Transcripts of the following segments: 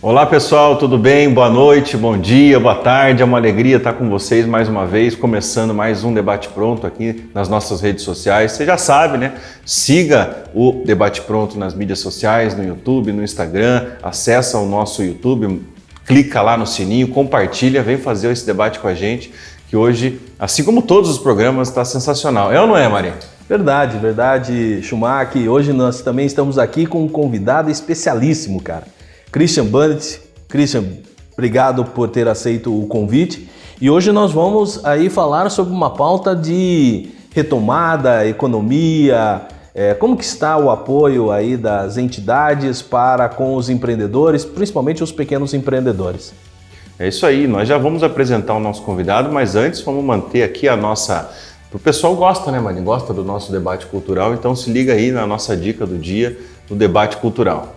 Olá pessoal, tudo bem? Boa noite, bom dia, boa tarde. É uma alegria estar com vocês mais uma vez, começando mais um Debate Pronto aqui nas nossas redes sociais. Você já sabe, né? Siga o Debate Pronto nas mídias sociais, no YouTube, no Instagram, acessa o nosso YouTube, clica lá no sininho, compartilha, vem fazer esse debate com a gente, que hoje, assim como todos os programas, está sensacional. É ou não é, Maria? Verdade, Schumacher. Hoje nós também estamos aqui com um convidado especialíssimo, cara. Christian Bundt. Christian, obrigado por ter aceito o convite. E hoje nós vamos aí falar sobre uma pauta de retomada, economia, como que está o apoio aí das entidades para com os empreendedores, principalmente os pequenos empreendedores. É isso aí, nós já vamos apresentar o nosso convidado, mas antes vamos manter aqui a nossa... O pessoal gosta, né, Marinho? Gosta do nosso debate cultural, então se liga aí na nossa dica do dia, do debate cultural.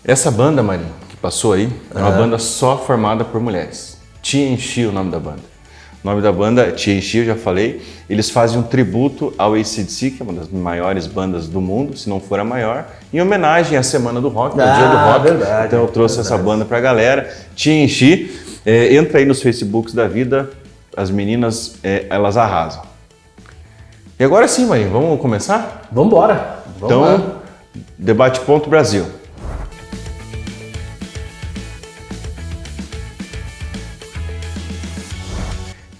Essa banda, Marinho, que passou aí, é uma banda só formada por mulheres. TNT é o nome da banda. O nome da banda, TNT, eu já falei, eles fazem um tributo ao AC/DC, que é uma das maiores bandas do mundo, se não for a maior, em homenagem à Semana do Rock, ao Dia do Rock. Verdade, então eu trouxe essa banda pra galera. TNT, entra aí nos Facebooks da vida, as meninas, elas arrasam. E agora sim, Marinho, vamos começar? Vamos embora. Então, Debate Ponto Brasil.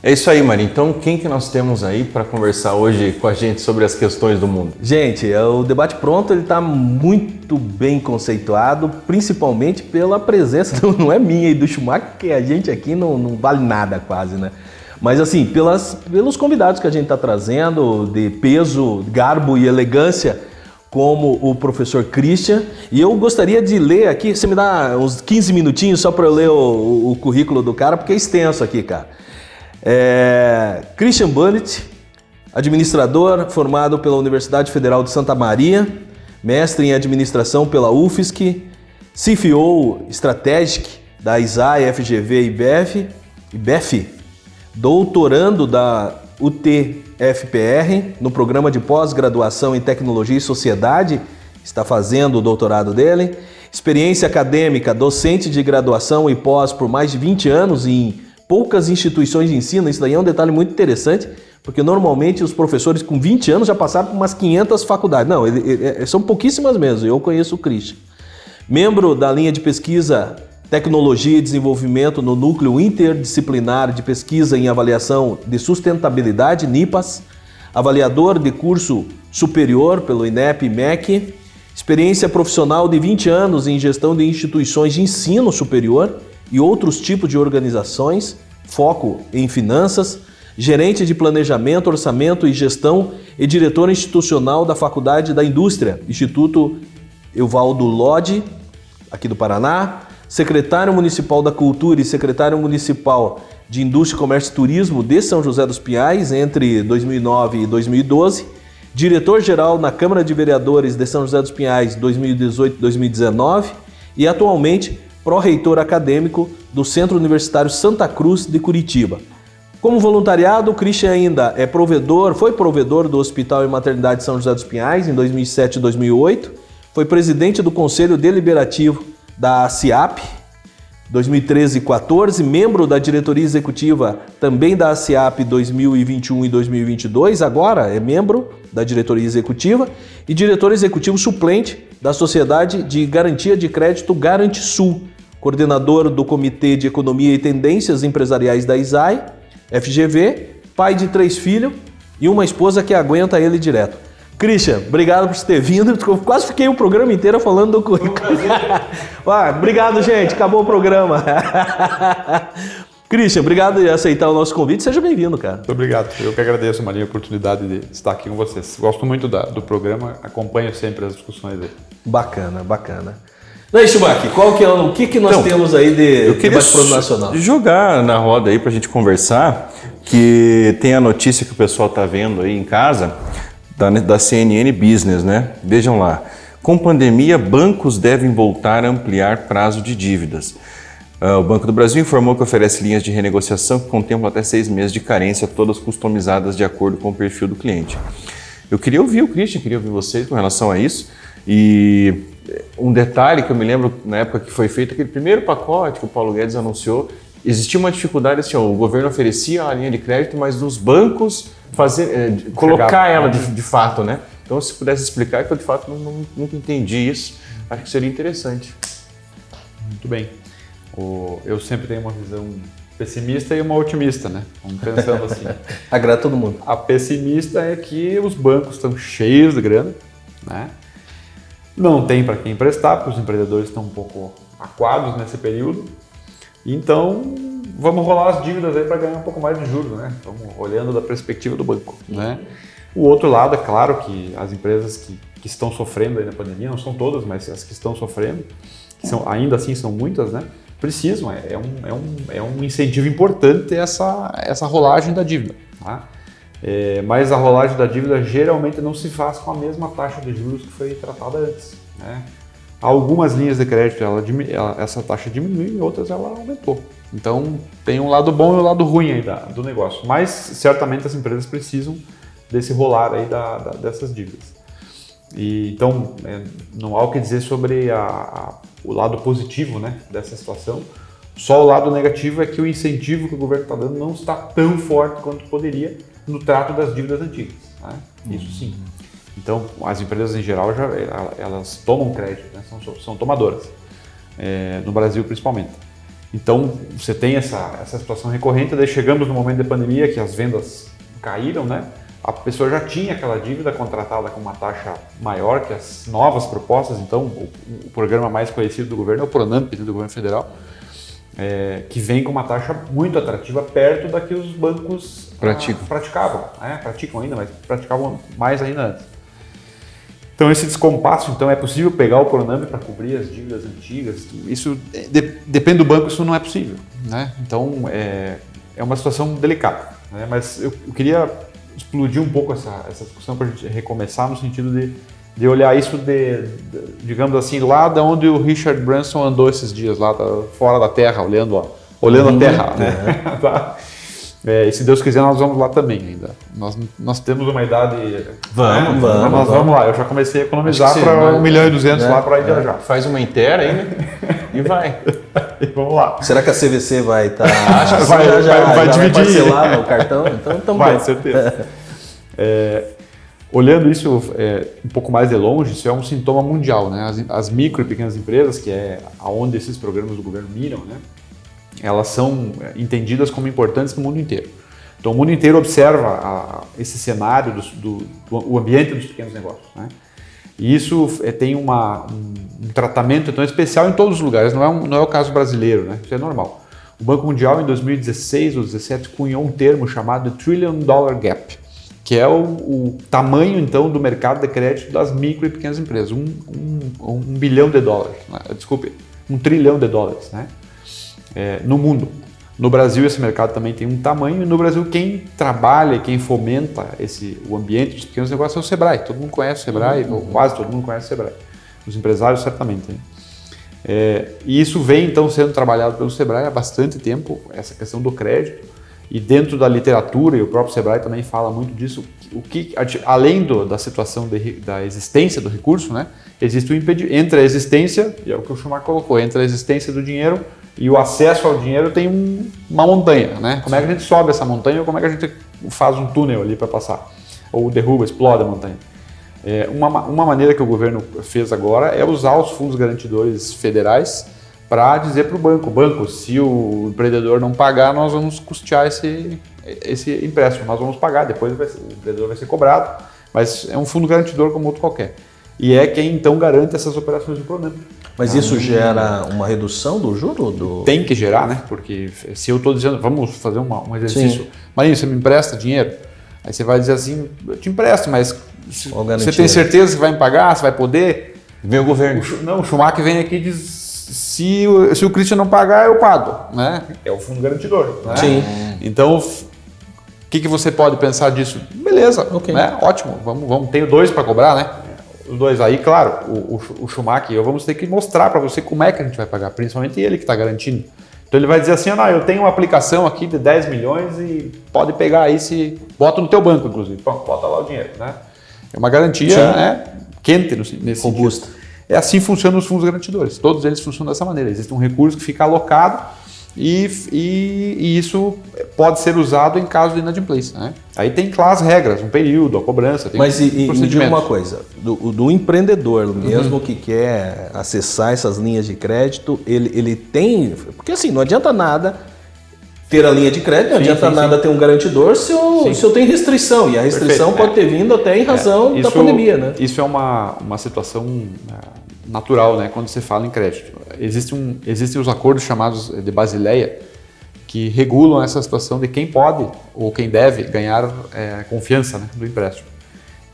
É isso aí, Marinho. Então, quem que nós temos aí para conversar hoje com a gente sobre as questões do mundo? Gente, o Debate Pronto está muito bem conceituado, principalmente pela presença, não é minha e do Schumacher, que a gente aqui não vale nada quase, né? Mas assim, pelos convidados que a gente está trazendo, de peso, garbo e elegância, como o professor Christian. E eu gostaria de ler aqui, você me dá uns 15 minutinhos só para eu ler o currículo do cara, porque é extenso aqui, cara. Christian Bundt, administrador formado pela Universidade Federal de Santa Maria, mestre em administração pela UFSC, CFO Strategic da ISAE, FGV e IBEF, doutorando da UTFPR no programa de pós-graduação em Tecnologia e Sociedade, está fazendo o doutorado dele, experiência acadêmica, docente de graduação e pós por mais de 20 anos em poucas instituições de ensino. Isso daí é um detalhe muito interessante, porque normalmente os professores com 20 anos já passaram por umas 500 faculdades. Não, são pouquíssimas mesmo, eu conheço o Christian. Membro da linha de pesquisa Tecnologia e Desenvolvimento no Núcleo Interdisciplinar de Pesquisa em Avaliação de Sustentabilidade, NIPAS, avaliador de curso superior pelo INEP e MEC, experiência profissional de 20 anos em gestão de instituições de ensino superior e outros tipos de organizações, foco em finanças, gerente de planejamento, orçamento e gestão e diretor institucional da Faculdade da Indústria, Instituto Evaldo Lodge, aqui do Paraná, secretário municipal da Cultura e secretário municipal de Indústria, Comércio e Turismo de São José dos Pinhais entre 2009 e 2012, diretor-geral na Câmara de Vereadores de São José dos Pinhais 2018-2019 e atualmente pró-reitor acadêmico do Centro Universitário Santa Cruz de Curitiba. Como voluntariado, o Christian ainda foi provedor do Hospital e Maternidade São José dos Pinhais em 2007 e 2008, foi presidente do Conselho Deliberativo da CIAP 2013 e 2014, membro da diretoria executiva também da CIAP 2021 e 2022, agora é membro da diretoria executiva e diretor executivo suplente da Sociedade de Garantia de Crédito Garantisul, coordenador do Comitê de Economia e Tendências Empresariais da ISAE, FGV, pai de 3 filhos e uma esposa que aguenta ele direto. Christian, obrigado por ter vindo. Eu quase fiquei o programa inteiro falando do currículo. Obrigado, gente. Acabou o programa. Christian, obrigado por aceitar o nosso convite. Seja bem-vindo, cara. Muito obrigado. Eu que agradeço, Marinho, a oportunidade de estar aqui com vocês. Gosto muito do programa, acompanho sempre as discussões dele. Bacana, bacana. E aí, Schumacher, o que nós temos aí de debate pro nacional? Jogar na roda aí pra gente conversar, que tem a notícia que o pessoal tá vendo aí em casa, da CNN Business, né? Vejam lá. Com pandemia, bancos devem voltar a ampliar prazo de dívidas. O Banco do Brasil informou que oferece linhas de renegociação que contemplam até 6 meses de carência, todas customizadas de acordo com o perfil do cliente. Eu queria ouvir o Christian, queria ouvir vocês com relação a isso. E um detalhe que eu me lembro na época que foi feito aquele primeiro pacote que o Paulo Guedes anunciou, existia uma dificuldade assim, o governo oferecia a linha de crédito, mas os bancos colocar ela de fato, né? Então, se pudesse explicar, que eu de fato nunca entendi isso, acho que seria interessante. Muito bem. Eu sempre tenho uma visão pessimista e uma otimista, né? Vamos pensando assim. Agrada todo mundo. A pessimista é que os bancos estão cheios de grana, né? Não tem para quem emprestar, porque os empreendedores estão um pouco aquados nesse período. Então, vamos rolar as dívidas aí para ganhar um pouco mais de juros, né? Estamos olhando da perspectiva do banco, né? O outro lado, é claro que as empresas que estão sofrendo aí na pandemia, não são todas, mas as que estão sofrendo, ainda assim são muitas, né? Precisam, é um incentivo importante essa rolagem da dívida, tá? Mas a rolagem da dívida geralmente não se faz com a mesma taxa de juros que foi tratada antes, né? Algumas linhas de crédito, essa taxa diminui, outras ela aumentou. Então, tem um lado bom e um lado ruim aí do negócio. Mas, certamente, as empresas precisam desse rolar aí dessas dívidas. Então, não há o que dizer sobre o lado positivo, né, dessa situação. Só o lado negativo é que o incentivo que o governo está dando não está tão forte quanto poderia no trato das dívidas antigas, né? Isso sim. Então, as empresas em geral, elas tomam crédito, né? São tomadoras, no Brasil principalmente. Então, você tem essa situação recorrente, daí chegamos no momento da pandemia que as vendas caíram, né? A pessoa já tinha aquela dívida contratada com uma taxa maior que as novas propostas, então o programa mais conhecido do governo é o Pronamp, do governo federal, que vem com uma taxa muito atrativa, perto da que os bancos praticavam, praticam ainda, mas praticavam mais ainda antes. Então esse descompasso, então é possível pegar o Pronamp para cobrir as dívidas antigas, isso depende do banco, isso não é possível, né? Então é uma situação delicada, né? Mas eu queria explodir um pouco essa discussão para a gente recomeçar no sentido de olhar isso digamos assim, lá de onde o Richard Branson andou esses dias, lá fora da Terra, olhando a Terra, né? Tá? E se Deus quiser, nós vamos lá também ainda. Nós temos uma idade... Vamos lá. Eu já comecei a economizar para 1,2 milhão lá para ir viajar. Faz uma inteira aí, né? E vai. E vamos lá. Será que a CVC vai estar... Acho que vai dividir. Vai parcelar no cartão? Então vai, certeza. Olhando isso um pouco mais de longe, isso é um sintoma mundial, né? As micro e pequenas empresas, que é aonde esses programas do governo miram, né? Elas são entendidas como importantes no mundo inteiro. Então, o mundo inteiro observa esse cenário do ambiente dos pequenos negócios, né? E isso tem um tratamento então, especial em todos os lugares, não é o caso brasileiro, né? Isso é normal. O Banco Mundial, em 2016 ou 2017, cunhou um termo chamado $1 Trillion Gap, que é o tamanho, então, do mercado de crédito das micro e pequenas empresas. $1 bilhão, né? Desculpe, $1 trilhão, né? No mundo. No Brasil esse mercado também tem um tamanho, e no Brasil quem trabalha, quem fomenta o ambiente dos pequenos negócios é o Sebrae. Todo mundo conhece o Sebrae, ou quase todo mundo conhece o Sebrae. Os empresários certamente. Né? E isso vem então sendo trabalhado pelo Sebrae há bastante tempo, essa questão do crédito. E dentro da literatura, e o próprio Sebrae também fala muito disso, além da situação da existência do recurso, né, existe o impedimento entre a existência, e é o que o Schumacher colocou, entre a existência do dinheiro e o acesso ao dinheiro tem uma montanha. Né? Como é que a gente sobe essa montanha ou como é que a gente faz um túnel ali para passar? Ou derruba, explode a montanha. Uma maneira que o governo fez agora é usar os fundos garantidores federais para dizer para o banco, se o empreendedor não pagar, nós vamos custear esse empréstimo, nós vamos pagar, depois o empreendedor vai ser cobrado, mas é um fundo garantidor como outro qualquer. E é quem então garante essas operações do Pronamp. Mas isso gera uma redução do juro? Tem que gerar, né? Porque se eu estou dizendo, vamos fazer um exercício, Marinho, você me empresta dinheiro? Aí você vai dizer assim, eu te empresto, mas você tem certeza que vai me pagar, você vai poder? Vem o governo. O Schumacher vem aqui e diz, se o Christian não pagar, eu pago. Né? É o fundo garantidor. Né? Sim. Então, o que você pode pensar disso? Beleza, né? Ótimo, vamos ter dois para cobrar, né? Os dois aí, claro, o Schumacher, vamos ter que mostrar para você como é que a gente vai pagar, principalmente ele que está garantindo. Então ele vai dizer assim, eu tenho uma aplicação aqui de 10 milhões e pode pegar aí, bota no teu banco, inclusive, bota lá o dinheiro. Né? É uma garantia, né, quente nesse robusta. sentido. É assim que funcionam os fundos garantidores. Todos eles funcionam dessa maneira. Existe um recurso que fica alocado e isso pode ser usado em caso de inadimplência. Né? Aí tem claras regras, um período, a cobrança. Tem Mas me diga uma coisa, do empreendedor mesmo que quer acessar essas linhas de crédito, ele tem... Porque assim, não adianta nada ter a linha de crédito, não adianta nada ter um garantidor se eu tenho restrição. E a restrição pode ter vindo até em razão da pandemia. Né? Isso é uma situação natural, né, quando você fala em crédito. Existem os acordos chamados de Basileia que regulam essa situação de quem pode ou quem deve ganhar confiança, né, do empréstimo.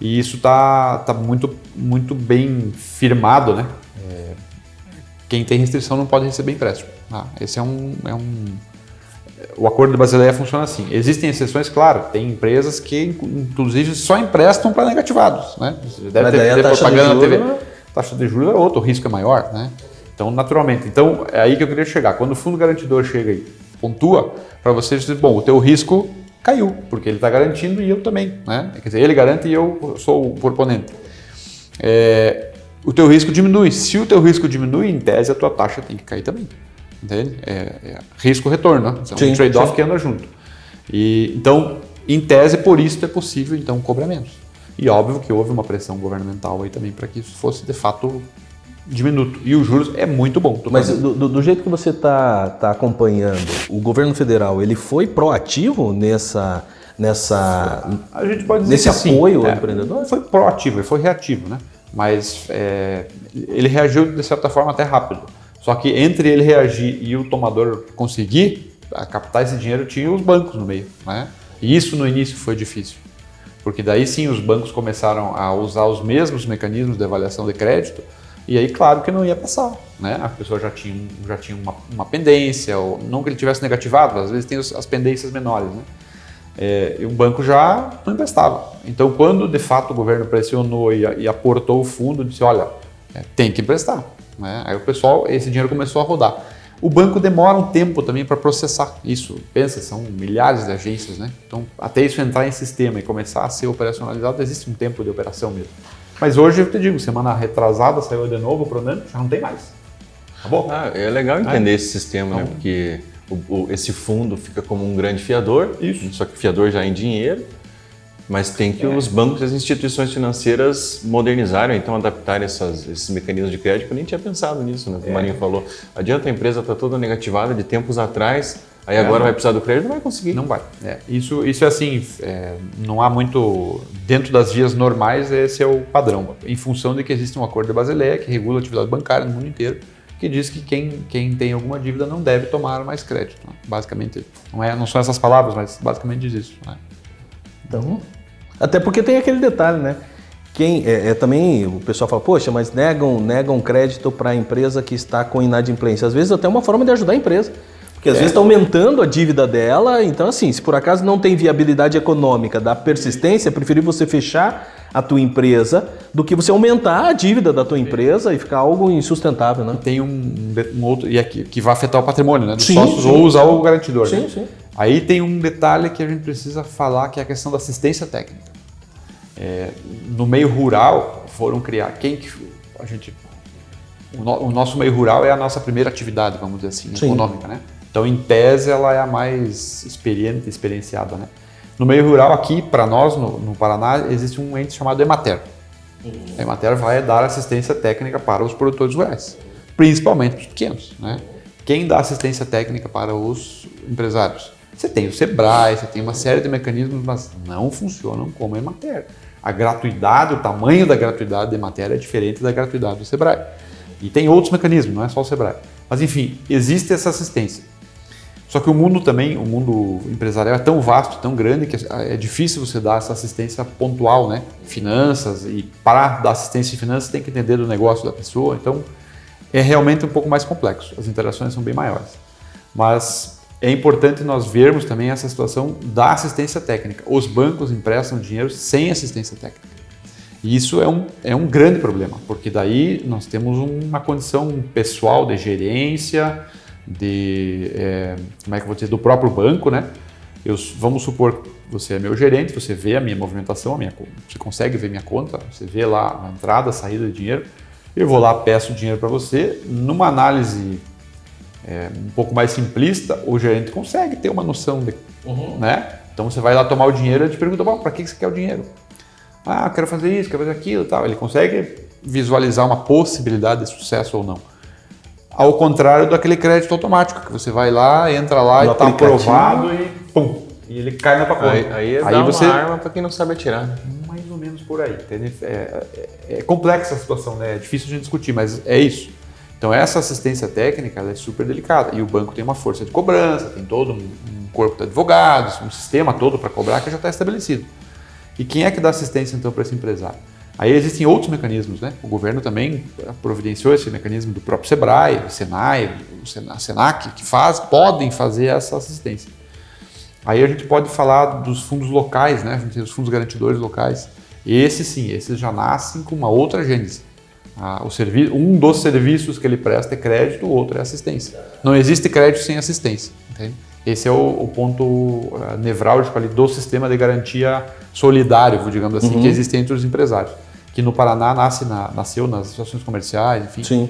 E isso está muito, muito bem firmado. Né? Quem tem restrição não pode receber empréstimo. Esse O acordo de Basileia funciona assim. Existem exceções, claro, tem empresas que inclusive só emprestam para negativados. Né? Você deve ter propaganda na TV. A taxa de juros é outra, o risco é maior. Né? Então, naturalmente. Então, é aí que eu queria chegar. Quando o fundo garantidor chega e pontua, para você dizer, bom, o teu risco caiu, porque ele está garantindo e eu também. Né? Quer dizer, ele garante e eu sou o proponente. O teu risco diminui. Se o teu risco diminui, em tese, a tua taxa tem que cair também. Entende? Risco-retorno, né? É um trade-off que anda junto. Então, em tese, por isso é possível então cobramentos. E óbvio que houve uma pressão governamental aí também para que isso fosse de fato diminuto. E os juros é muito bom. Mas do jeito que você está acompanhando, o governo federal ele foi proativo nessa a gente pode dizer nesse apoio ao empreendedor? Não foi proativo, ele foi reativo, né? Mas ele reagiu de certa forma até rápido. Só que entre ele reagir e o tomador conseguir captar esse dinheiro, tinha os bancos no meio. Né? E isso no início foi difícil. Porque daí sim os bancos começaram a usar os mesmos mecanismos de avaliação de crédito e aí claro que não ia passar. Né? A pessoa já tinha uma pendência, ou não que ele tivesse negativado, às vezes tem as pendências menores. Né? E o banco já não emprestava. Então quando de fato o governo pressionou e aportou o fundo, disse, olha, tem que emprestar. Né? Aí o pessoal, esse dinheiro começou a rodar. O banco demora um tempo também para processar isso. Pensa, são milhares de agências, né? Então, até isso entrar em sistema e começar a ser operacionalizado, existe um tempo de operação mesmo. Mas hoje eu te digo, semana retrasada saiu de novo o Pronamp, já não tem mais. Acabou. É legal entender esse sistema, né? Porque esse fundo fica como um grande fiador, só que o fiador já é em dinheiro. Mas tem que os bancos e as instituições financeiras modernizarem, então adaptarem esses mecanismos de crédito. Eu nem tinha pensado nisso, né? O Marinho falou. Adianta a empresa estar toda negativada de tempos atrás, aí agora vai precisar do crédito, não vai conseguir. Não vai. Isso é assim, não há muito... Dentro das vias normais, esse é o padrão. Em função de que existe um acordo de Basileia que regula a atividade bancária no mundo inteiro, que diz que quem tem alguma dívida não deve tomar mais crédito. Né? Basicamente, não são essas palavras, mas basicamente diz isso. Né? Então, até porque tem aquele detalhe, né? Também o pessoal fala, poxa, mas negam crédito para a empresa que está com inadimplência. Às vezes até uma forma de ajudar a empresa. Porque às vezes está aumentando a dívida dela, então assim, se por acaso não tem viabilidade econômica da persistência, é preferir você fechar a tua empresa do que você aumentar a dívida da tua empresa e ficar algo insustentável, né? Tem um outro, e aqui, que vai afetar o patrimônio, né? Dos Sim, sócios sim. ou usar o garantidor. Sim, né? sim. Aí tem um detalhe que a gente precisa falar, que é a questão da assistência técnica. No meio rural, foram criar... O nosso meio rural é a nossa primeira atividade, vamos dizer assim, Sim. econômica, né? Então, em tese, ela é a mais experienciada, né? No meio rural, aqui, para nós, no Paraná, existe um ente chamado Emater. A Emater vai dar assistência técnica para os produtores rurais, principalmente os pequenos, né? Quem dá assistência técnica para os empresários? Você tem o Sebrae, você tem uma série de mecanismos, mas não funcionam como a Emater. A gratuidade, o tamanho da gratuidade da Emater é diferente da gratuidade do Sebrae. E tem outros mecanismos, não é só o Sebrae. Mas enfim, existe essa assistência. Só que o mundo empresarial é tão vasto, tão grande, que é difícil você dar essa assistência pontual, né? Finanças, e para dar assistência de finanças tem que entender do negócio da pessoa, então é realmente um pouco mais complexo, as interações são bem maiores. Mas é importante nós vermos também essa situação da assistência técnica. Os bancos emprestam dinheiro sem assistência técnica. E isso é um grande problema, porque daí nós temos uma condição pessoal de gerência, como é que eu vou dizer, do próprio banco, né? Vamos supor que você é meu gerente, você vê a minha movimentação, você consegue ver minha conta, você vê lá a entrada, a saída de dinheiro, eu vou lá, peço dinheiro para você, numa análise um pouco mais simplista, o gerente consegue ter uma noção de, né? Então você vai lá tomar o dinheiro e te pergunta, para que você quer o dinheiro? Eu quero fazer isso, quero fazer aquilo e tal. Ele consegue visualizar uma possibilidade de sucesso ou não. Ao contrário daquele crédito automático, que você vai lá, entra lá, está aprovado e pum, e ele cai na tua conta. Aí dá uma arma para quem não sabe atirar. Né? Mais ou menos por aí. É complexa a situação, né? É difícil a gente discutir, mas é isso. Então essa assistência técnica ela é super delicada e o banco tem uma força de cobrança, tem todo um corpo de advogados, um sistema todo para cobrar que já está estabelecido. E quem é que dá assistência então para esse empresário? Aí existem outros mecanismos, né? O governo também providenciou esse mecanismo do próprio Sebrae, o Senai, a Senac, que podem fazer essa assistência. Aí a gente pode falar dos fundos locais, né? A gente tem os fundos garantidores locais. Esses já nascem com uma outra gênese. Um dos serviços que ele presta é crédito, o outro é assistência. Não existe crédito sem assistência, entende? Esse é o ponto nevrálgico ali do sistema de garantia solidário, digamos assim, que existe entre os empresários. Que no Paraná nasceu nas associações comerciais, enfim. Sim.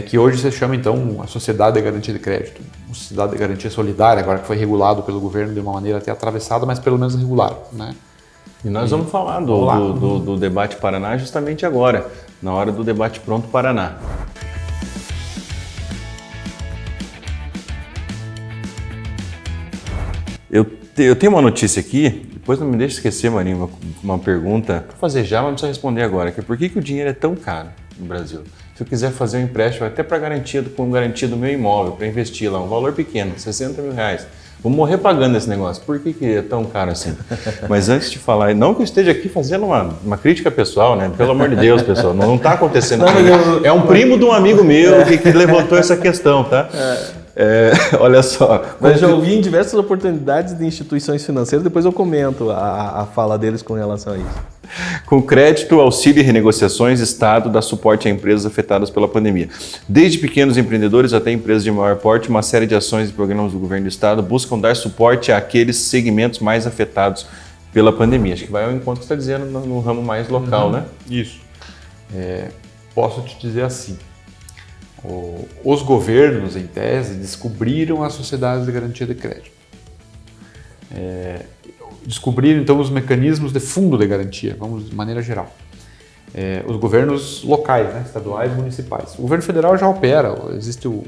Que hoje se chama, então, a Sociedade de Garantia de Crédito. A Sociedade de Garantia Solidária, agora que foi regulado pelo governo de uma maneira até atravessada, mas pelo menos regular, né? E nós vamos falar do Debate Paraná justamente agora, na hora do Debate Pronto Paraná. Eu tenho uma notícia aqui, depois não me deixe esquecer, Marinho, uma pergunta para fazer já, mas não precisa responder agora, que é por que o dinheiro é tão caro no Brasil? Se eu quiser fazer um empréstimo até para garantia do meu imóvel, para investir lá, um valor pequeno, 60 mil reais, vou morrer pagando esse negócio. Por que é tão caro assim? Mas antes de falar, não que eu esteja aqui fazendo uma crítica pessoal, né? Pelo amor de Deus, pessoal, não está acontecendo. É um primo de um amigo meu que levantou essa questão, tá? Olha só. Mas já ouvi em diversas oportunidades de instituições financeiras, depois eu comento a fala deles com relação a isso. Com crédito, auxílio e renegociações, Estado dá suporte a empresas afetadas pela pandemia. Desde pequenos empreendedores até empresas de maior porte, uma série de ações e programas do governo do Estado buscam dar suporte àqueles segmentos mais afetados pela pandemia. Acho que vai ao encontro que você está dizendo no ramo mais local, né? Isso. Posso te dizer assim, os governos, em tese, descobriram as sociedades de garantia de crédito. Descobriram, então, os mecanismos de fundo de garantia, vamos de maneira geral. Os governos locais, né, estaduais e municipais. O governo federal já opera, existe o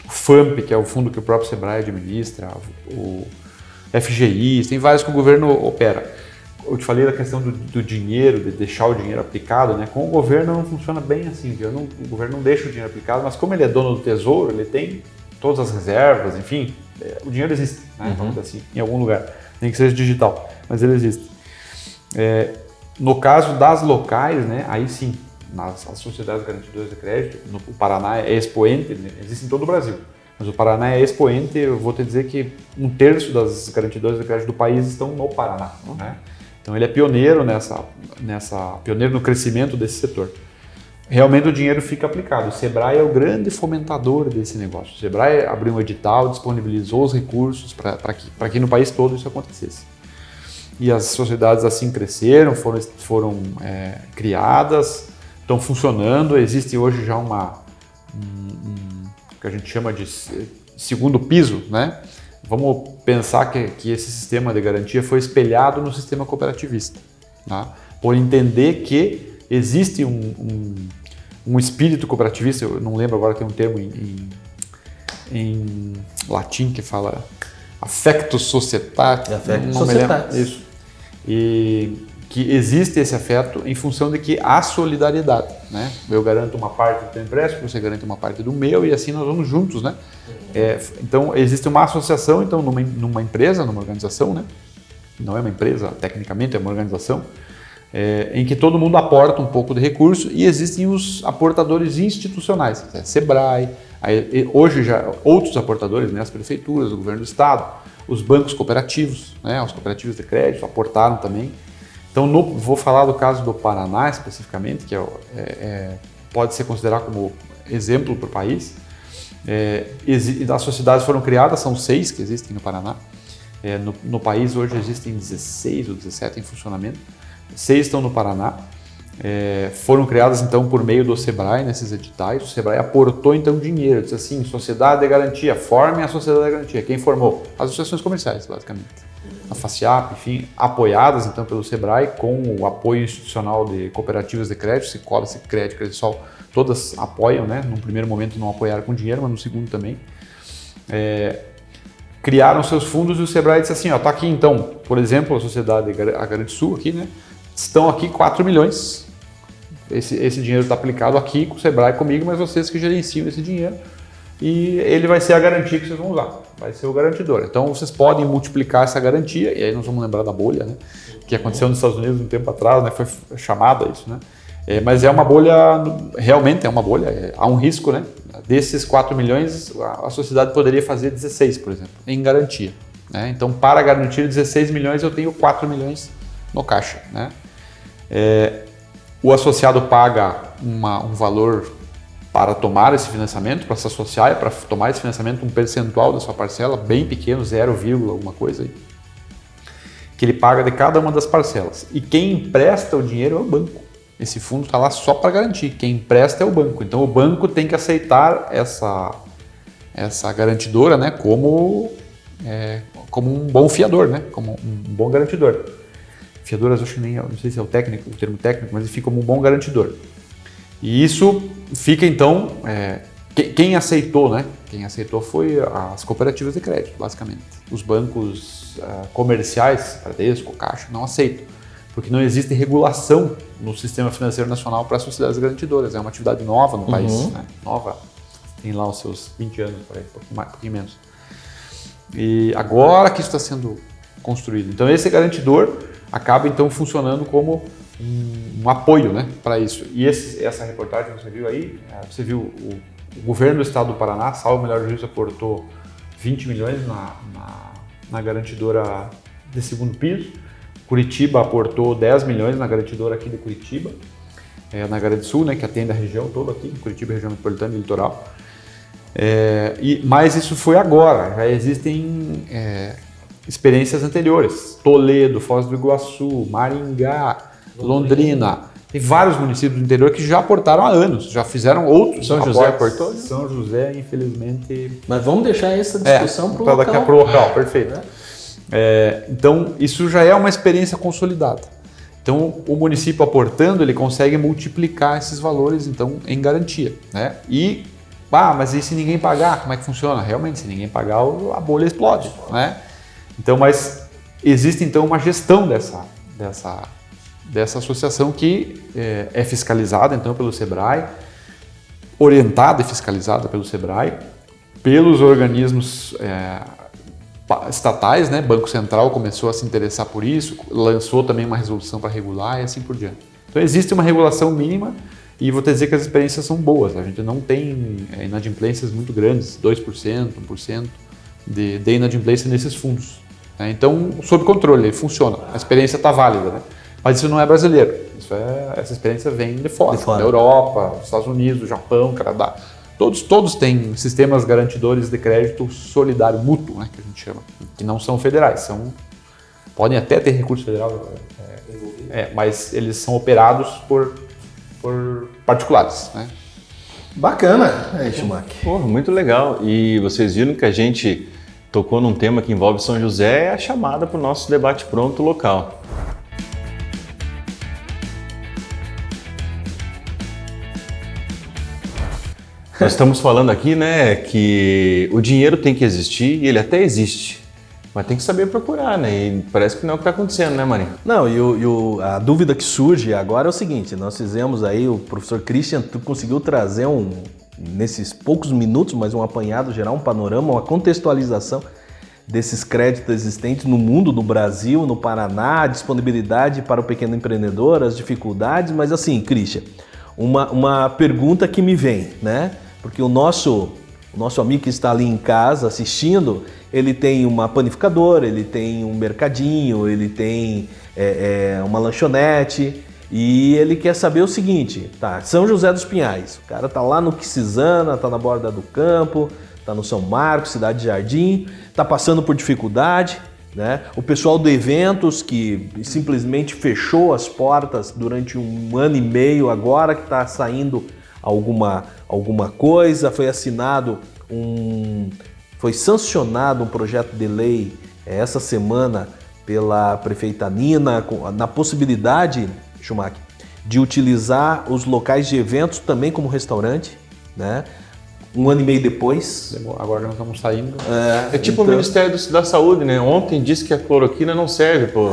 FAMP, que é o fundo que o próprio Sebrae administra, o FGI, tem vários que o governo opera. Eu te falei da questão do dinheiro, de deixar o dinheiro aplicado, né? Com o governo não funciona bem assim, o governo não deixa o dinheiro aplicado, mas como ele é dono do tesouro, ele tem todas as reservas, enfim, o dinheiro existe, né? Vamos dizer assim, em algum lugar, nem que seja digital, mas ele existe. No caso das locais, né? Aí sim, as sociedades garantidoras de crédito, o Paraná é expoente, né? Existe em todo o Brasil. Mas o Paraná é expoente, eu vou te dizer que 1/3 das garantidoras de crédito do país estão no Paraná, né? Então ele é pioneiro pioneiro no crescimento desse setor. Realmente o dinheiro fica aplicado. O Sebrae é o grande fomentador desse negócio. O Sebrae abriu um edital, disponibilizou os recursos para que no país todo isso acontecesse. E as sociedades assim cresceram, foram criadas, estão funcionando. Existe hoje já que a gente chama de segundo piso, né? Vamos pensar que esse sistema de garantia foi espelhado no sistema cooperativista, tá? Por entender que existe um espírito cooperativista, eu não lembro agora, tem um termo em latim que fala affectus societatis. Affectus societatis. Isso. E que existe esse afeto em função de que há solidariedade, né? Eu garanto uma parte do teu empréstimo, você garante uma parte do meu e assim nós vamos juntos, né? Então existe uma associação, então numa empresa, numa organização, né? Não é uma empresa, tecnicamente é uma organização, em que todo mundo aporta um pouco de recurso e existem os aportadores institucionais, Sebrae, hoje já outros aportadores, né? As prefeituras, o governo do estado, os bancos cooperativos, né? Os cooperativos de crédito aportaram também. Então, vou falar do caso do Paraná especificamente, que pode ser considerado como exemplo para o país. As sociedades foram criadas, são 6 que existem no Paraná. No país hoje existem 16 ou 17 em funcionamento. 6 estão no Paraná. Foram criadas então por meio do Sebrae, nesses editais. O Sebrae aportou então dinheiro, disse assim, sociedade de garantia, formem a sociedade de garantia. Quem formou? As associações comerciais, basicamente. A FACIAP, enfim, apoiadas então pelo Sebrae com o apoio institucional de cooperativas de crédito, Cicobi, Sicredi, Credisol, todas apoiam, né? Num primeiro momento não apoiaram com dinheiro, mas no segundo também. Criaram seus fundos e o Sebrae disse assim, ó, tá aqui então, por exemplo, a sociedade, a Garantisul aqui, né? Estão aqui 4 milhões, esse dinheiro está aplicado aqui com o Sebrae comigo, mas vocês que gerenciam esse dinheiro e ele vai ser a garantia que vocês vão usar, vai ser o garantidor. Então vocês podem multiplicar essa garantia, e aí nós vamos lembrar da bolha, né? Que aconteceu nos Estados Unidos um tempo atrás, né? Foi chamada isso, né? Mas é uma bolha, realmente é uma bolha, há um risco, né? Desses 4 milhões, a sociedade poderia fazer 16, por exemplo, em garantia, né? Então, para garantir 16 milhões, eu tenho 4 milhões no caixa, né? O associado paga um valor para tomar esse financiamento, para se associar, para tomar esse financiamento, um percentual da sua parcela, bem pequeno, 0, alguma coisa aí, que ele paga de cada uma das parcelas. E quem empresta o dinheiro é o banco. Esse fundo está lá só para garantir. Quem empresta é o banco. Então o banco tem que aceitar essa garantidora, né, como um bom fiador, né, como um bom garantidor. Fiadoras, acho que não sei se é o termo técnico, mas fica como um bom garantidor. E isso fica então, quem aceitou, né? Quem aceitou foi as cooperativas de crédito, basicamente. Os bancos comerciais, Bradesco, Caixa, não aceitam, porque não existe regulação no sistema financeiro nacional para as sociedades garantidoras. É uma atividade nova no país, né? Nova, tem lá os seus 20 anos, por aí, um pouquinho menos. E agora que isso está sendo construído. Então esse garantidor acaba então funcionando como um apoio, né, para isso. E essa reportagem que você viu aí, você viu o governo do estado do Paraná, salvo o melhor juízo, aportou 20 milhões na garantidora de segundo piso. Curitiba aportou 10 milhões na garantidora aqui de Curitiba, na Garantisul, né, que atende a região toda aqui, Curitiba, região metropolitana e litoral. Mas isso foi agora, já existem experiências anteriores. Toledo, Foz do Iguaçu, Maringá, Londrina. Tem vários municípios do interior que já aportaram há anos, já fizeram outros. São José aportou? São José, infelizmente... Mas vamos deixar essa discussão para o local. Daqui para o local, perfeito. Então, isso já é uma experiência consolidada. Então, o município aportando, ele consegue multiplicar esses valores então, em garantia, né? Mas e se ninguém pagar? Como é que funciona? Realmente, se ninguém pagar, a bolha explode, né? Então, mas existe então uma gestão dessa associação que é fiscalizada então pelo Sebrae, orientada e fiscalizada pelo Sebrae, pelos organismos estatais, né? Banco Central começou a se interessar por isso, lançou também uma resolução para regular e assim por diante. Então existe uma regulação mínima E vou te dizer que as experiências são boas. A gente não tem inadimplências muito grandes, 2%, 1% de inadimplência nesses fundos. Né? Então, sob controle, funciona. A experiência está válida. Né? Mas isso não é brasileiro. Essa experiência vem de fora. Da Europa, dos Estados Unidos, Japão, Canadá. Todos têm sistemas garantidores de crédito solidário mútuo, né, que a gente chama, que não são federais. Podem até ter recurso federal, mas eles são operados por particulares. Né? Bacana, Schumacher. Porra, muito legal. E vocês viram que a gente tocou num tema que envolve São José, é a chamada para o nosso debate pronto local. Nós estamos falando aqui, né, que o dinheiro tem que existir e ele até existe, mas tem que saber procurar, né? E parece que não é o que está acontecendo, né, Marinho? Não, a dúvida que surge agora é o seguinte: nós fizemos aí, o professor Christian conseguiu trazer nesses poucos minutos, mas um apanhado geral, um panorama, uma contextualização desses créditos existentes no mundo, no Brasil, no Paraná, a disponibilidade para o pequeno empreendedor, as dificuldades, mas assim, Christian, uma pergunta que me vem, né? Porque o nosso amigo que está ali em casa assistindo, ele tem uma panificadora, ele tem um mercadinho, ele tem uma lanchonete e ele quer saber o seguinte, tá? São José dos Pinhais, o cara tá lá no Quixizana, tá na borda do campo, tá no São Marcos, Cidade de Jardim, tá passando por dificuldade, né? O pessoal do eventos que simplesmente fechou as portas durante 1 ano e meio, agora que está saindo alguma coisa, foi sancionado um projeto de lei essa semana pela prefeita Nina, na possibilidade, Schumacher, de utilizar os locais de eventos também como restaurante, né? 1 ano e meio depois. Agora nós estamos saindo. É tipo o Ministério da Saúde, né? Ontem disse que a cloroquina não serve, pô.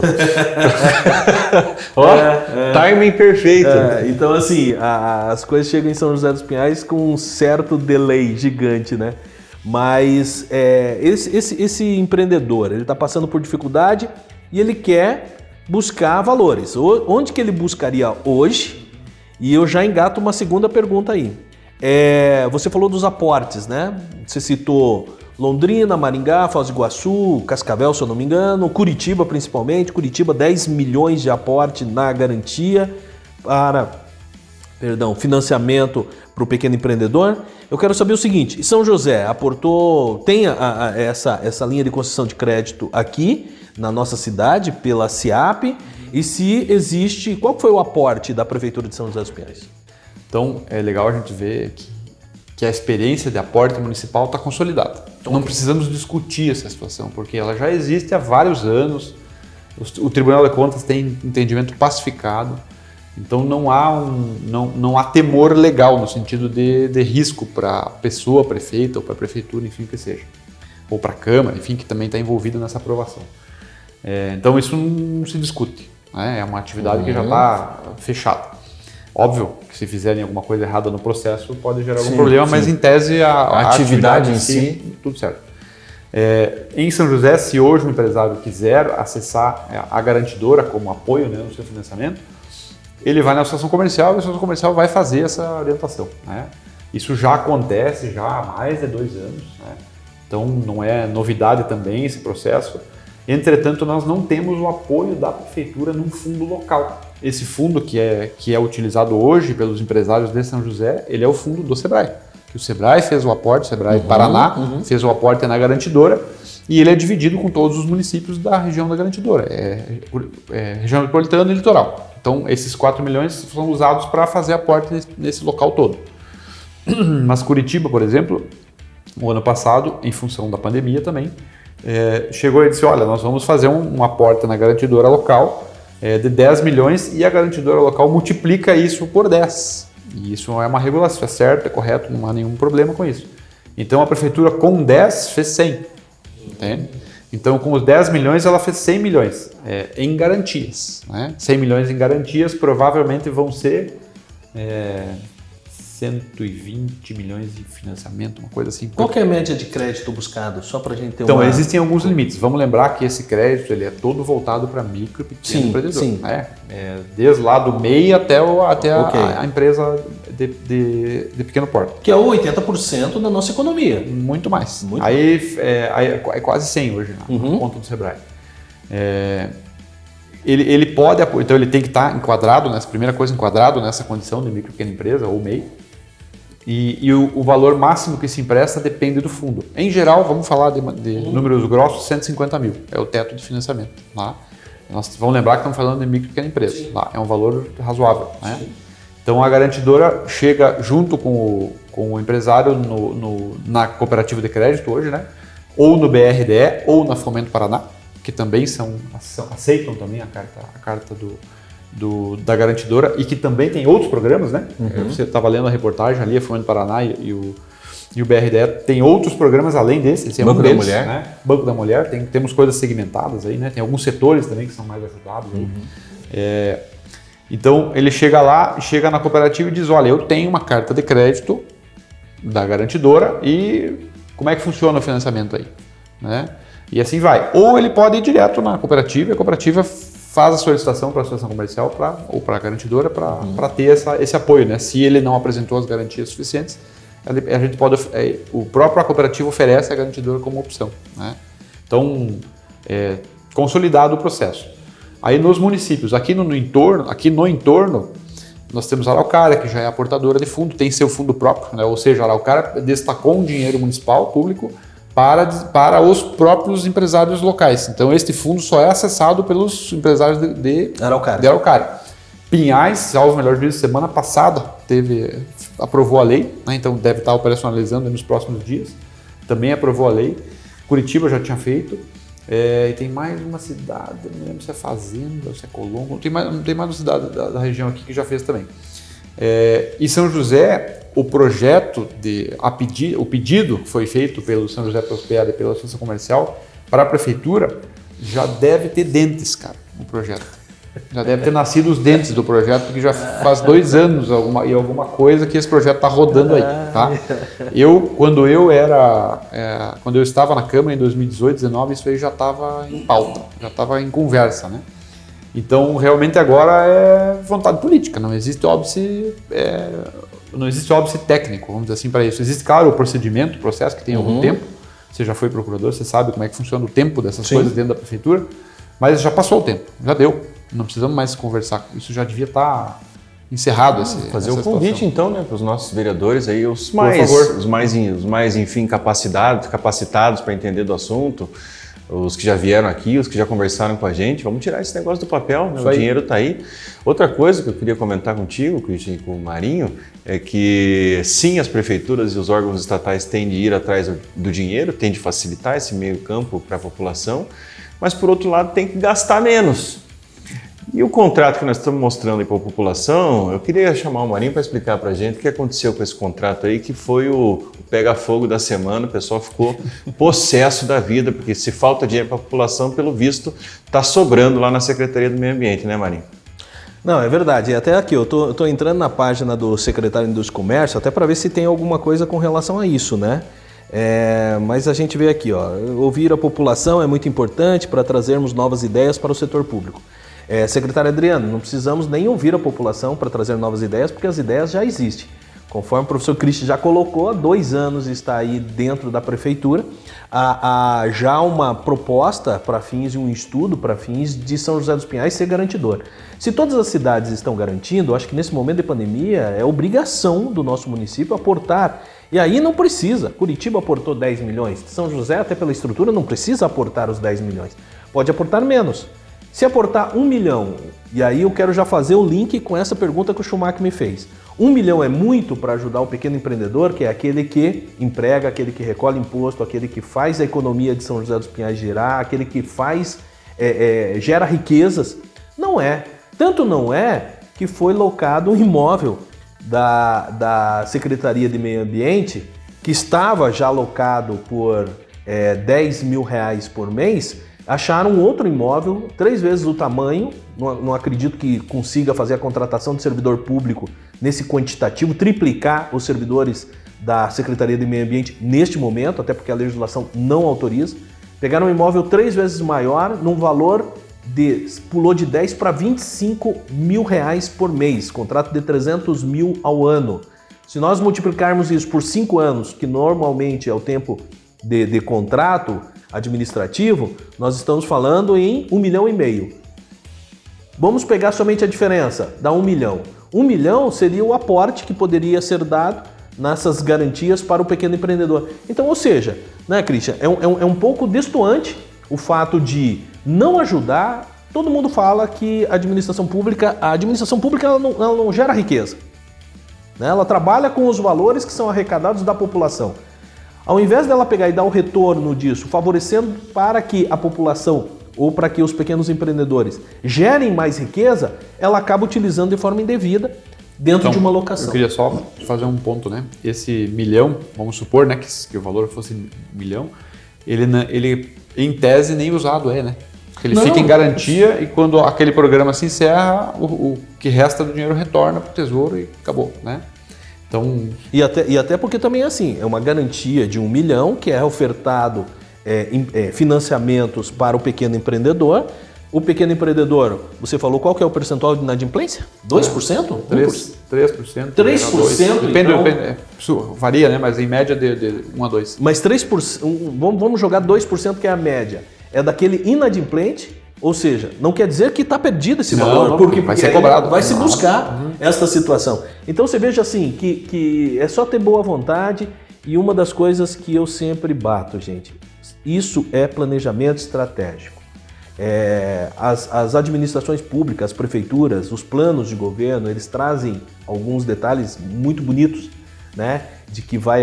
Timing perfeito. Então, assim, as coisas chegam em São José dos Pinhais com um certo delay gigante, né? Mas esse empreendedor, ele está passando por dificuldade e ele quer buscar valores. Onde que ele buscaria hoje? E eu já engato uma segunda pergunta aí. Você falou dos aportes, né? Você citou Londrina, Maringá, Foz do Iguaçu, Cascavel, se eu não me engano, Curitiba principalmente. Curitiba, 10 milhões de aporte na garantia para financiamento para o pequeno empreendedor. Eu quero saber o seguinte: São José aportou, tem essa linha de concessão de crédito aqui na nossa cidade pela SIAP, e se existe, qual foi o aporte da Prefeitura de São José dos Pinhais? Então, é legal a gente ver que a experiência de aporte municipal está consolidada. Então, não precisamos discutir essa situação, porque ela já existe há vários anos. O Tribunal de Contas tem entendimento pacificado. Então, não há temor legal no sentido de risco para a pessoa, prefeita ou para a prefeitura, enfim, que seja. Ou para a Câmara, enfim, que também está envolvida nessa aprovação. Então, isso não se discute. Né? É uma atividade que já está fechada. Óbvio que se fizerem alguma coisa errada no processo pode gerar algum problema, mas em tese a atividade em si, tudo certo. Em São José, se hoje o empresário quiser acessar a garantidora como apoio, né, no seu financiamento, ele vai na associação comercial e a associação comercial vai fazer essa orientação. Né? Isso já acontece já há mais de 2 anos, né? Então não é novidade também esse processo. Entretanto, nós não temos o apoio da prefeitura num fundo local. Esse fundo que é utilizado hoje pelos empresários de São José, ele é o fundo do Sebrae. Que o Sebrae fez o aporte, o Sebrae Paraná fez o aporte na garantidora, e ele é dividido com todos os municípios da região da garantidora. Região metropolitana e litoral. Então, esses 4 milhões são usados para fazer aporte nesse local todo. Mas Curitiba, por exemplo, o ano passado, em função da pandemia também, chegou e disse, olha, nós vamos fazer um aporte na garantidora local de 10 milhões e a garantidora local multiplica isso por 10. E isso é uma regulação, é certo, é correto, não há nenhum problema com isso. Então a prefeitura com 10 fez 100, entende? Então com os 10 milhões ela fez 100 milhões em garantias. Né? 100 milhões em garantias provavelmente vão ser 120 milhões de financiamento, uma coisa assim. Qual que é a média de crédito buscado? Só para a gente ter Então, existem alguns limites. Vamos lembrar que esse crédito ele é todo voltado para micro e pequeno empreendedor. Sim. Desde lá do MEI até a empresa de pequeno porte. Que é o 80% da nossa economia. Muito mais. Muito Aí é quase 100 hoje, na conta do Sebrae. Ele pode, então ele tem que estar enquadrado nessa condição de micro e pequena empresa, ou MEI. E o valor máximo que se empresta depende do fundo. Em geral, vamos falar de números grossos, 150 mil é o teto de financiamento. Lá. Nós vamos lembrar que estamos falando de micro e pequena empresa. Lá, é um valor razoável. Né? Então a garantidora chega junto com o empresário na cooperativa de crédito hoje, né? Ou no BRDE ou na Fomento Paraná, que também aceitam também a carta da garantidora e que também tem outros programas, né? Você estava lendo a reportagem ali, a Fomento Paraná e o BRDE tem outros programas além desse. Esse é Banco um da deles, Mulher. né? Banco da Mulher, temos coisas segmentadas aí, né? Tem alguns setores também que são mais ajudados. Então ele chega na cooperativa e diz, olha, eu tenho uma carta de crédito da garantidora e como é que funciona o financiamento aí? Né? E assim vai. Ou ele pode ir direto na cooperativa e a cooperativa faz a solicitação para a associação comercial ou para a garantidora para ter esse apoio. Né? Se ele não apresentou as garantias suficientes, a gente pode, o próprio cooperativa oferece a garantidora como opção. Né? Então, consolidado o processo. Aí nos municípios, aqui no entorno, nós temos a Araucária, que já é a portadora de fundo, tem seu fundo próprio, né? Ou seja, a Araucária destacou um dinheiro municipal, público, para os próprios empresários locais. Então, este fundo só é acessado pelos empresários de Araucária. Pinhais, salvo melhor juízo, semana passada aprovou a lei, né? Então deve estar operacionalizando nos próximos dias. Também aprovou a lei. Curitiba já tinha feito. E tem mais uma cidade, não lembro se é Fazenda ou se é Colombo, não tem mais uma cidade da região aqui que já fez também. E São José, o projeto, o pedido que foi feito pelo São José Prospera e pela Associação Comercial para a Prefeitura, já deve ter dentes, cara, no projeto. Já deve ter nascido os dentes do projeto, porque já faz 2 anos e alguma coisa que esse projeto está rodando aí. Tá? Quando eu estava na Câmara em 2018, 2019, isso aí já estava em pauta, já estava em conversa. Né? Então, realmente agora é vontade política, não existe óbice técnico, vamos dizer assim, para isso. Existe, claro, o procedimento, o processo que tem algum tempo. Você já foi procurador, você sabe como é que funciona o tempo dessas coisas dentro da Prefeitura, mas já passou o tempo, já deu. Não precisamos mais conversar. Isso já devia estar encerrado. Fazer o convite, então, né, para os nossos vereadores aí, os mais, enfim, capacitados para entender do assunto, os que já vieram aqui, os que já conversaram com a gente. Vamos tirar esse negócio do papel, né? O dinheiro está aí. Outra coisa que eu queria comentar contigo, Cristian, com o Marinho, é que sim, as prefeituras e os órgãos estatais têm de ir atrás do dinheiro, têm de facilitar esse meio campo para a população, mas por outro lado tem que gastar menos. E o contrato que nós estamos mostrando aí para a população, eu queria chamar o Marinho para explicar para a gente o que aconteceu com esse contrato aí, que foi o pega-fogo da semana. O pessoal ficou possesso da vida, porque se falta dinheiro para a população, pelo visto, está sobrando lá na Secretaria do Meio Ambiente, né, Marinho? Não, é verdade. Até aqui, eu tô entrando na página do secretário de Indústria e Comércio, até para ver se tem alguma coisa com relação a isso, né? Mas a gente vê aqui, ó, ouvir a população é muito importante para trazermos novas ideias para o setor público. Secretário Adriano, não precisamos nem ouvir a população para trazer novas ideias, porque as ideias já existem. Conforme o professor Cristian já colocou, há 2 anos está aí dentro da prefeitura há já uma proposta para fins de um estudo, para fins de São José dos Pinhais ser garantidor. Se todas as cidades estão garantindo, acho que nesse momento de pandemia é obrigação do nosso município aportar. E aí não precisa. Curitiba aportou 10 milhões, São José, até pela estrutura, não precisa aportar os 10 milhões. Pode aportar menos. Se aportar 1 milhão, e aí eu quero já fazer o link com essa pergunta que o Schumacher me fez. 1 milhão é muito para ajudar o pequeno empreendedor, que é aquele que emprega, aquele que recolhe imposto, aquele que faz a economia de São José dos Pinhais girar, aquele que gera riquezas? Não é. Tanto não é que foi locado um imóvel da Secretaria de Meio Ambiente, que estava já locado por R$10 mil por mês. acharam outro imóvel 3 vezes o tamanho, não acredito que consiga fazer a contratação de servidor público nesse quantitativo, triplicar os servidores da Secretaria de Meio Ambiente neste momento, até porque a legislação não autoriza. Pegaram um imóvel 3 vezes maior, num valor pulou de 10 para 25 mil reais por mês, contrato de 300 mil ao ano. Se nós multiplicarmos isso por 5 anos, que normalmente é o tempo de contrato administrativo, nós estamos falando em 1,5 milhão. Vamos pegar somente a diferença, dá 1 milhão. 1 milhão seria o aporte que poderia ser dado nessas garantias para o pequeno empreendedor. Então, ou seja, né, Christian, é um pouco destoante o fato de não ajudar. Todo mundo fala que a administração pública ela não gera riqueza, né? Ela trabalha com os valores que são arrecadados da população. Ao invés dela pegar e dar o retorno disso, favorecendo para que a população ou para que os pequenos empreendedores gerem mais riqueza, ela acaba utilizando de forma indevida dentro de uma locação. Eu queria só fazer um ponto, né? Esse milhão, vamos supor, né, que o valor fosse 1 milhão, ele em tese nem usado é, né? Ele fica em garantia e quando aquele programa se encerra, o que resta do dinheiro retorna para o tesouro e acabou, né? Então... E até porque também é assim, é uma garantia de 1 milhão que é ofertado financiamentos para o pequeno empreendedor. O pequeno empreendedor, você falou qual que é o percentual de inadimplência? 2%? 3%. 3%? Depende, varia, né? Mas em média de 1 a 2%. Mas 3%, vamos jogar 2% que é a média. É daquele inadimplente, ou seja, não quer dizer que está perdido esse valor, porque vai ser cobrado. Vai se buscar esta situação. Então você veja assim, que é só ter boa vontade e uma das coisas que eu sempre bato, gente, isso é planejamento estratégico. As administrações públicas, as prefeituras, os planos de governo, eles trazem alguns detalhes muito bonitos, né? De que vai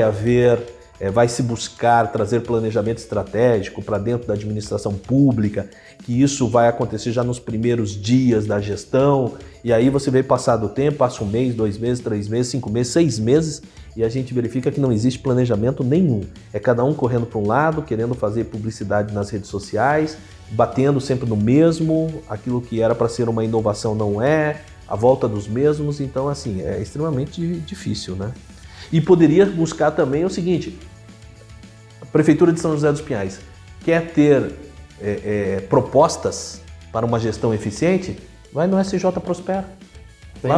se buscar trazer planejamento estratégico para dentro da administração pública, que isso vai acontecer já nos primeiros dias da gestão, e aí você vê passar do tempo, passa 1 mês, 2 meses, 3 meses, 5 meses, 6 meses, e a gente verifica que não existe planejamento nenhum. É cada um correndo para um lado, querendo fazer publicidade nas redes sociais, batendo sempre no mesmo, aquilo que era para ser uma inovação não é, a volta dos mesmos, então assim, é extremamente difícil, né? E poderia buscar também o seguinte, a Prefeitura de São José dos Pinhais quer ter propostas para uma gestão eficiente, vai no SJ Prospera. Tem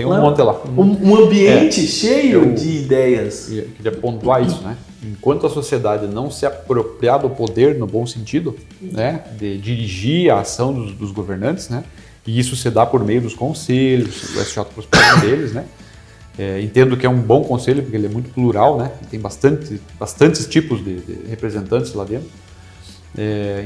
um monte lá. Um ambiente cheio de ideias. Eu queria pontuar isso, né? Enquanto a sociedade não se apropriar do poder no bom sentido, né, de dirigir a ação dos governantes, né, e isso se dá por meio dos conselhos, o SJ Prospera deles, né? Entendo que é um bom conselho, porque ele é muito plural, né? Tem bastantes tipos de representantes lá dentro.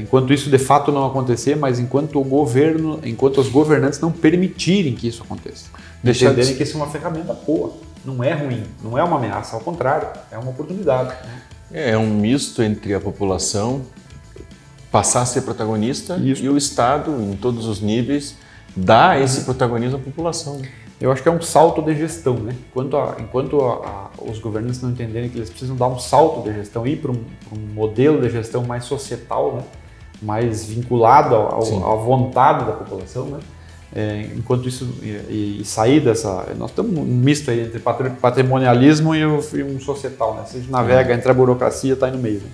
Enquanto isso de fato não acontecer, mas enquanto os governantes não permitirem que isso aconteça. Entenderem que isso é uma ferramenta boa, não é ruim, não é uma ameaça, ao contrário, é uma oportunidade. Né? É um misto entre a população passar a ser protagonista e o Estado, em todos os níveis, dar esse protagonismo à população. Eu acho que é um salto de gestão, né? Enquanto os governantes não entenderem que eles precisam dar um salto de gestão, ir para um modelo de gestão mais societal, né? Mais vinculado à vontade da população, né? Enquanto isso, e sair dessa... Nós estamos num misto aí entre patrimonialismo e um societal, né? Se a gente navega entre a burocracia, está aí no meio. Né?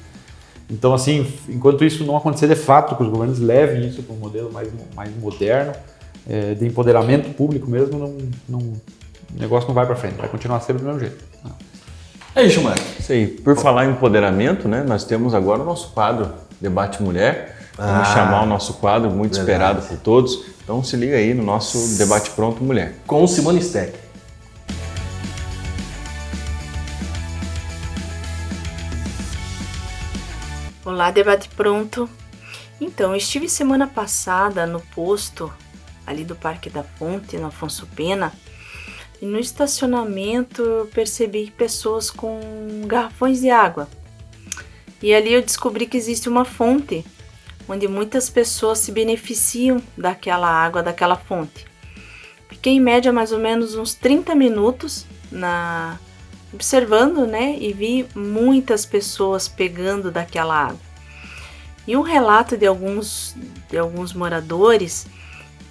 Então, assim, enquanto isso não acontecer de fato, que os governantes levem isso para um modelo mais moderno, de empoderamento público mesmo, o negócio não vai para frente, vai continuar sempre do mesmo jeito. É isso, Marcos. Isso aí. Por falar em empoderamento, né, nós temos agora o nosso quadro Debate Mulher. Vamos chamar o nosso quadro, muito esperado por todos. Então se liga aí no nosso Debate Pronto Mulher. Com Simone Steck. Olá, Debate Pronto. Então, eu estive semana passada no posto ali do Parque da Fonte, no Afonso Pena, e no estacionamento eu percebi pessoas com garrafões de água. E ali eu descobri que existe uma fonte, onde muitas pessoas se beneficiam daquela água, daquela fonte. Fiquei em média mais ou menos uns 30 minutos observando, né, e vi muitas pessoas pegando daquela água. E um relato de alguns moradores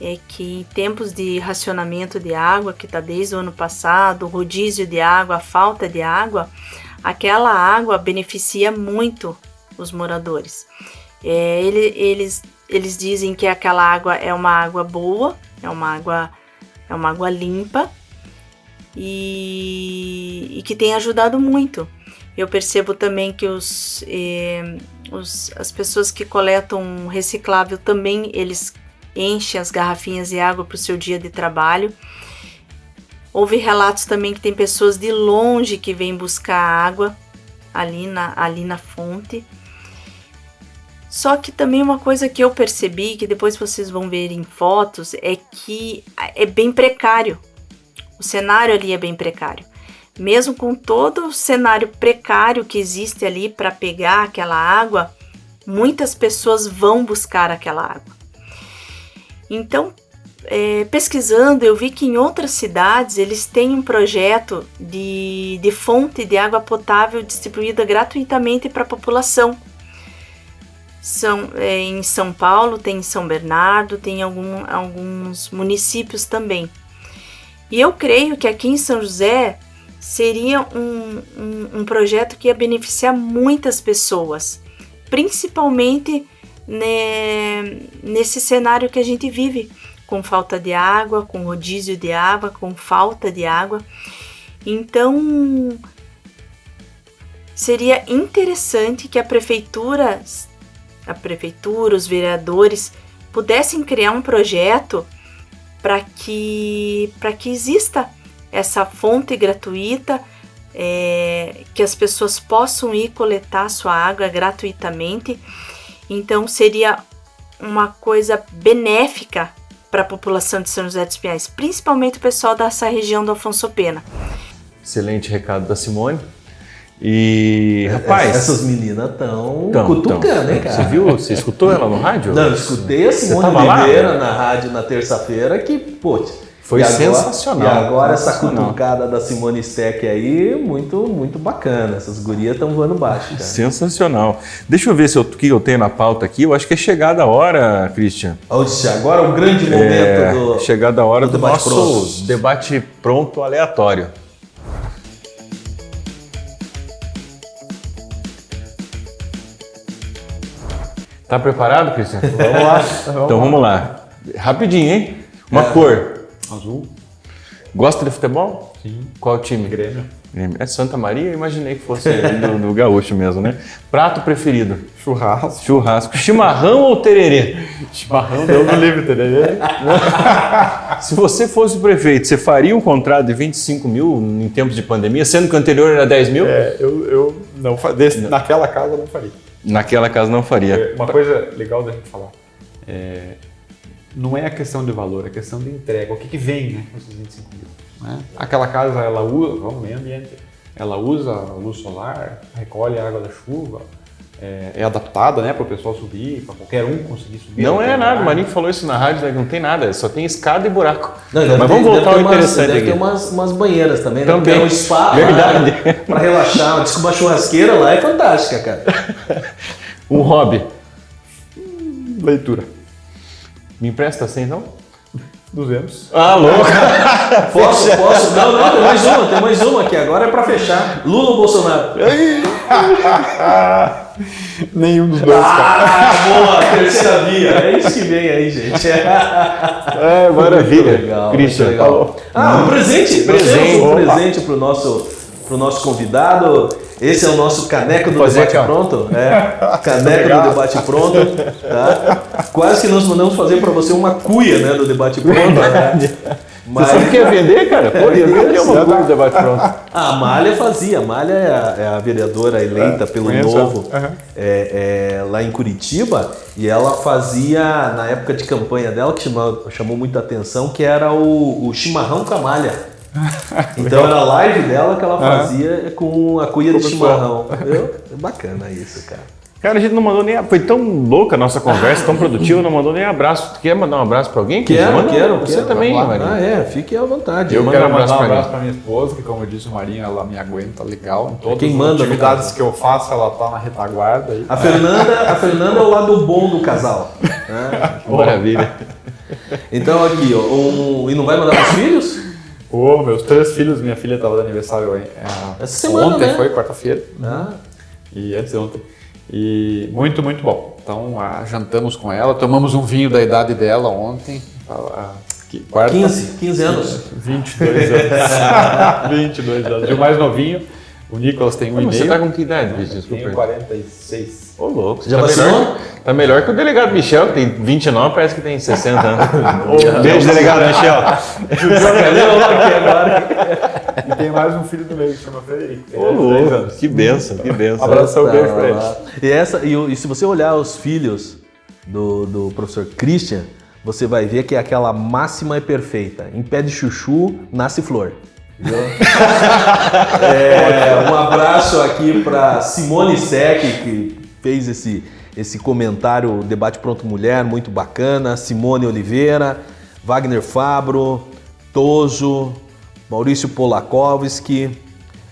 é que em tempos de racionamento de água, que está desde o ano passado, o rodízio de água, a falta de água, aquela água beneficia muito os moradores. Eles dizem que aquela água é uma água boa, é uma água limpa e que tem ajudado muito. Eu percebo também que as pessoas que coletam reciclável também, eles enchem as garrafinhas de água para o seu dia de trabalho. Houve relatos também que tem pessoas de longe que vêm buscar água ali na fonte. Só que também uma coisa que eu percebi, que depois vocês vão ver em fotos, é que é bem precário. O cenário ali é bem precário. Mesmo com todo o cenário precário que existe ali para pegar aquela água, muitas pessoas vão buscar aquela água. Então, pesquisando, eu vi que em outras cidades eles têm um projeto de fonte de água potável distribuída gratuitamente para a população. Em São Paulo, tem em São Bernardo, tem alguns municípios também. E eu creio que aqui em São José seria um projeto que ia beneficiar muitas pessoas, principalmente nesse cenário que a gente vive, com falta de água, com rodízio de água, com falta de água. Então, seria interessante que a prefeitura, os vereadores, pudessem criar um projeto para que exista essa fonte gratuita, que as pessoas possam ir coletar sua água gratuitamente. Então seria uma coisa benéfica para a população de São José dos Pinhais, principalmente o pessoal dessa região do Afonso Pena. Excelente recado da Simone. E, rapaz... Essas meninas estão cutucando, hein, cara? Você viu? Você escutou ela no rádio? Não, eu escutei a Simone Oliveira na rádio na terça-feira, que, pô... Foi sensacional. E agora essa cutucada da Simone Steck aí, muito, muito bacana. Essas gurias estão voando baixo, cara. Sensacional. Deixa eu ver o que eu tenho na pauta aqui. Eu acho que é chegada a hora, Christian. Agora o grande momento chegada a hora do debate nosso pronto. Debate pronto aleatório. Tá preparado, Christian? Vamos lá. Então vamos lá. Rapidinho, hein? Uma cor. Azul. Gosta de futebol? Sim. Qual time? Grêmio. É Santa Maria? Eu imaginei que fosse do gaúcho mesmo, né? Prato preferido? Churrasco. Churrasco. Chimarrão ou tererê? Chimarrão, Deus no livre, tererê. Se você fosse prefeito, você faria um contrato de 25 mil em tempos de pandemia, sendo que o anterior era 10 mil? Eu não faria. Naquela casa eu não faria. Naquela casa não faria. Uma coisa legal da gente falar. Não é a questão de valor, é a questão de entrega. O que vem, né, com esses 25 mil? Né? Aquela casa, ela usa, vamos meio ambiente, ela usa a luz solar, recolhe a água da chuva, é adaptada, né, para o pessoal subir, para qualquer um conseguir subir. Não é nada, o Marinho falou isso na rádio, né, não tem nada, só tem escada e buraco. Não, mas vamos voltar ao interessante aqui. Deve ter umas banheiras também, né? Também. Tem um spa Verdade. para relaxar, uma churrasqueira lá é fantástica, cara. Um hobby. Leitura. Me empresta 100, não? 200. Ah, louco! Posso? Não, tem mais uma aqui, agora é pra fechar. Lula ou Bolsonaro? Nenhum dos dois, cara. Boa, terceira via. É isso que vem aí, gente. Maravilha. Muito legal, Christian. muito legal. Um presente. Um presente pro nosso convidado. Esse é o nosso caneco do Debate Pronto. Caneco do Debate Pronto. Tá? Quase que nós mandamos fazer para você uma cuia, né, do Debate Pronto. Né? Mas... Você sabe quer vender, cara? Pô, vender uma cuia do Debate Pronto. A Amália fazia. A Amália é a vereadora eleita pelo Novo lá em Curitiba. E ela fazia, na época de campanha dela, que chamou muita atenção, que era o chimarrão com a Amália. Então era a live dela que ela fazia com a cuia de chimarrão. É bacana isso, cara. Cara, a gente não mandou nem... Foi tão louca a nossa conversa, tão produtiva, não mandou nem abraço. Tu quer mandar um abraço pra alguém? Quero. Você também, Marinho. Fique à vontade. Eu Manda quero um abraço mandar um pra abraço pra minha esposa, que como eu disse, o Marinho, ela me aguenta legal. Em todas Quem as manda, atividades que eu faço, ela tá na retaguarda. Aí. A Fernanda é o lado bom do casal. Né? Maravilha. Então aqui, ó, e não vai mandar pros filhos? Meus 3 filhos, minha filha estava de aniversário Essa semana, ontem, né? foi quarta-feira. Ah. E antes de ontem. E muito, muito bom. Então, jantamos com ela, tomamos um vinho da idade dela ontem. 15 anos. 22 anos. 22 anos. E o mais novinho, o Nicolas tem 1,5. Você tá com que idade, bicho? Desculpa. Tenho 46. Ô, louco. Já vacinou? Tá melhor que o delegado Michel, que tem 29, parece que tem 60 anos. Beijo, delegado Michel. E tem mais um filho do meio que chama Frederico. Ô, louco. Que benção, que benção. Abração, beijo pra ele. E se você olhar os filhos do professor Christian, você vai ver que aquela máxima é perfeita. Em pé de chuchu, nasce flor. Um abraço aqui para Simone Sec, que fez esse comentário, Debate Pronto Mulher, muito bacana. Simone Oliveira, Wagner Fabro, Toso, Maurício Polakovski,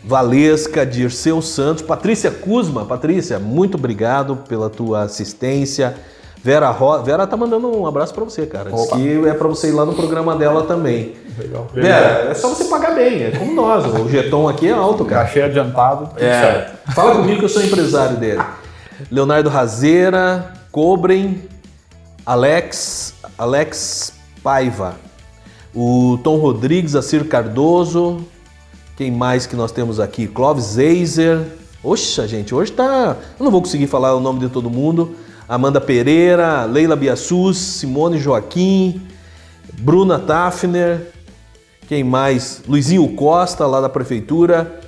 Valesca, Dirceu Santos, Patrícia Kuzma. Patrícia, muito obrigado pela tua assistência. Vera tá mandando um abraço para você, cara. Diz que é para você ir lá no programa dela também. Legal. Vera, é só você pagar bem, é como nós. O jeton aqui é alto, cara. Cachê adiantado, tudo certo. Fala comigo que eu sou empresário dele. Leonardo Razeira, Cobren, Alex Paiva, o Tom Rodrigues, Acir Cardoso, quem mais que nós temos aqui? Clóvis Zeiser. Oxa, gente, hoje tá... Eu não vou conseguir falar o nome de todo mundo. Amanda Pereira, Leila Biassus, Simone Joaquim, Bruna Tafner, quem mais? Luizinho Costa, lá da prefeitura.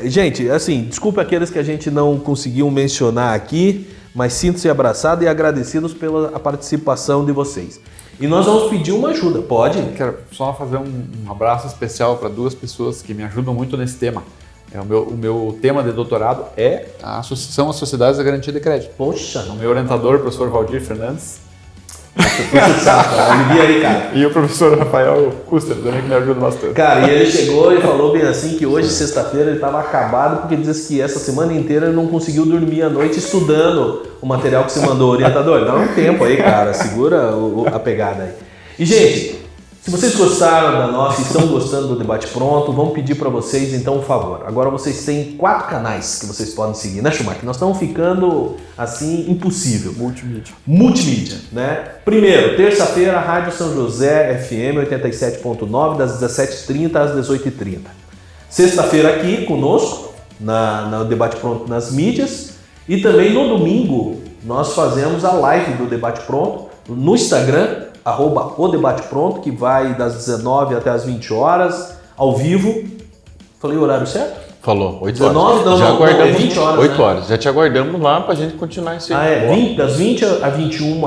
Gente, assim, desculpe aqueles que a gente não conseguiu mencionar aqui, mas sinto-se abraçado e agradecidos pela participação de vocês. E nós vamos pedir uma ajuda, pode? Quero só fazer um abraço especial para 2 pessoas que me ajudam muito nesse tema. O meu tema de doutorado é são as sociedades da garantia de crédito. Poxa! O meu orientador, o professor Valdir Fernandes. Alivia aí, cara. E o professor Rafael Custer também, que me ajuda bastante. Cara, e ele chegou e falou bem assim que hoje, sexta-feira, ele estava acabado porque disse que essa semana inteira ele não conseguiu dormir à noite estudando o material que você mandou. Orientador, dá um tempo aí, cara. Segura a pegada aí. E, gente, se vocês gostaram da nossa e estão gostando do Debate Pronto, vamos pedir para vocês, então, um favor. Agora vocês têm 4 canais que vocês podem seguir, né, Schumacher? Nós estamos ficando, assim, impossível. Multimídia, né? Primeiro, terça-feira, Rádio São José, FM 87.9, das 17h30 às 18h30. Sexta-feira aqui, conosco, no Debate Pronto nas mídias. E também no domingo, nós fazemos a live do Debate Pronto no Instagram, @o Debate Pronto, que vai das 19 até as 20 horas, ao vivo. Falei o horário certo? Falou, 8 19, horas. Já aguardamos 20 horas, 8 né? horas. Já te aguardamos lá pra gente continuar esse... Das 20 a 21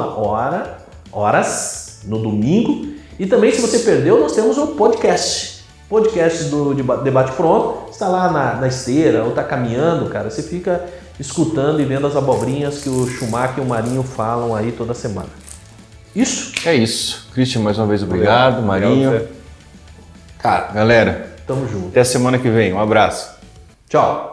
horas, no domingo. E também, se você perdeu, nós temos o podcast. Podcast do Debate Pronto. Está lá na esteira ou está caminhando, cara. Você fica escutando e vendo as abobrinhas que o Schumacher e o Marinho falam aí toda semana. Isso? É isso. Christian, mais uma vez, obrigado. Marinho. Cara, Galera, Tamo junto. até a semana que vem. Um abraço. Tchau.